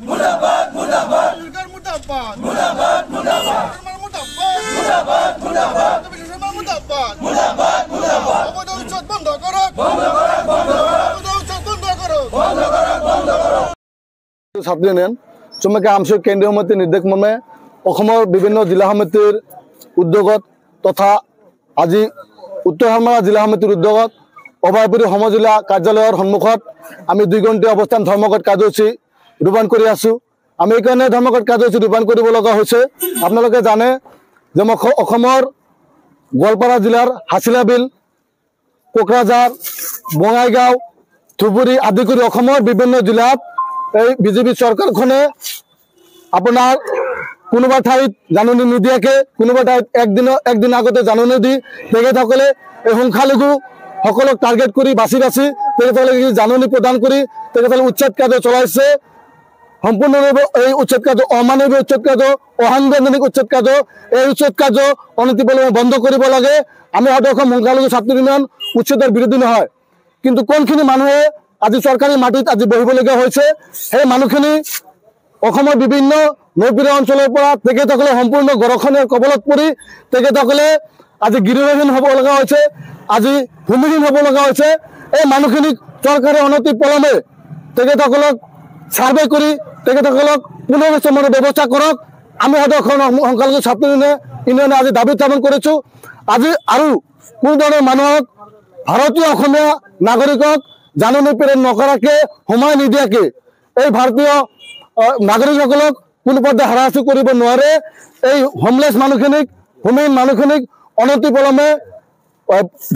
মুর্দাবাদ মুর্দাবাদ মুর্দাবাদ মুর্দাবাদ মুর্দাবাদ মুর্দাবাদ মুর্দাবাদ মুর্দাবাদ মুর্দাবাদ মুর্দাবাদ অবৈধ উচ্ছেদ বন্ধ করো বন্ধ করো বন্ধ করো অবৈধ উচ্ছেদ বন্ধ করো বন্ধ করো বন্ধ করো ছাত্র ইউনিয়ন চুমুকীয়া আঞ্চলিক কেন্দ্ৰীয় সমিতিৰ নিৰ্দেশ মৰ্মে অসমৰ বিভিন্ন জিলা সমিতিৰ উদ্যোগত তথা আজি উত্তৰ হালমাৰা জিলা সমিতিৰ উদ্যোগত অভয়পুৰী সমজিলা কাৰ্যালয়ৰ সন্মুখত আমি 2 ঘণ্টা অৱস্থান ধৰ্মঘট কাৰ্যসূচী ৰূপায়ণ কৰি আছো। আমি এইকাৰণে ধৰ্মঘট কাৰ্যসূচী ৰূপায়ণ কৰিব লগা হৈছে, আপোনালোকে জানে যে অসমৰ গোৱালপাৰা জিলাৰ হাছিলাবিল, কোকৰাঝাৰ, বঙাইগাঁও, ধুবুৰী আদি কৰি অসমৰ বিভিন্ন জিলাত এই বিজেপি চৰকাৰখনে আপোনাৰ কোনোবা ঠাইত জাননী নিদিয়াকে কোনোবা ঠাইত একদিন আগতে জাননী দি তেখেতসকলে এই সংখ্যালঘু সকলক টাৰ্গেট কৰি বাছি তেখেতসকলে জাননী প্ৰদান কৰি তেখেতসকলে উচ্ছেদ কাৰ্য চলাইছে। সম্পূৰ্ণৰূপে এই উচ্ছেদ কাৰ্য অমানৱীয় উচ্ছেদ কাৰ্য, অসাংবিধানিক উচ্ছেদ কাৰ্য, এই উচ্ছেদ কাৰ্য অনতিপলমে বন্ধ কৰিব লাগে। আমি হয়তো অসম সংখ্যালঘু ছাত্ৰ ইউনিয়ন উচ্ছেদৰ বিৰোধী নহয়, কিন্তু কোনখিনি মানুহে আজি চৰকাৰী মাটিত আজি বহিবলগীয়া হৈছে সেই মানুহখিনি অসমৰ বিভিন্ন নৈপীড় অঞ্চলৰ পৰা তেখেতসকলে সম্পূৰ্ণ গৰখনীয়াৰ কবলত পৰি তেখেতসকলে আজি গৃহহীন হ'ব লগা হৈছে, আজি ভূমিহীন হ'ব লগা হৈছে। এই মানুহখিনিক চৰকাৰে অনতি পলমে তেখেতসকলক ছাৰ্ভে কৰি তেখেতসকলক পুনৰ্বাসনৰ ব্যৱস্থা কৰক। আমি হয়তো অসম সংখ্যালঘু ছাত্ৰ ইউনিয়নে আজি দাবী উত্থাপন কৰিছোঁ। আজি আৰু কোনো ধৰণৰ মানুহক ভাৰতীয় অসমীয়া নাগৰিকক জাননী প্ৰেৰণ নকৰাকে সময় নিদিয়াকে এই ভাৰতীয় নাগৰিকসকলক কোনো পধ্যে হাৰাশাস্তি কৰিব নোৱাৰে। এই হোমলেছ মানুহখিনিক, ভূমিহীন মানুহখিনিক অনতি পলমে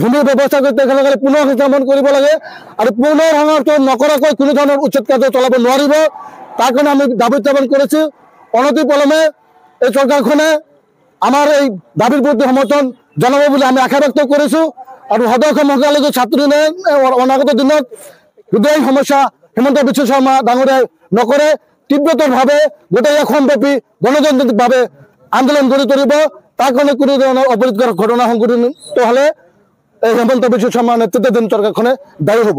ভূমিৰ ব্যৱস্থা কৰি তেখেতসকলে পুনৰ সংস্থাপন কৰিব লাগে আৰু পুনৰ সংস্থাপন নকৰাকৈ কোনো ধৰণৰ উচ্ছেদ কাৰ্য চলাব নোৱাৰিব। তাৰ কাৰণে আমি দাবী উত্থাপন কৰিছোঁ। অনতি পলমে এই চৰকাৰখনে আমাৰ এই দাবীৰ প্ৰতি সমৰ্থন জনাব বুলি আমি আশা ব্যক্ত কৰিছোঁ। আৰু সদৌ অসম সংখ্যালঘু ছাত্ৰ ইউনিয়নে অনাগত দিনত যদি এই সমস্যা হিমন্ত বিশ্ব শৰ্মা ডাঙৰীয়াই নকৰে তীব্ৰতৰভাৱে গোটেই অসমব্যাপী গণতান্ত্ৰিকভাৱে আন্দোলন গঢ়ি তুলিব। তাৰ কাৰণে কোনো ধৰণৰ অপ্ৰীতিকৰ ঘটনা সংঘটিত হ'লে এই হিমন্ত বিশ্ব শৰ্মাৰ নেতৃত্বাধীন চৰকাৰখনে দায়ী হ'ব।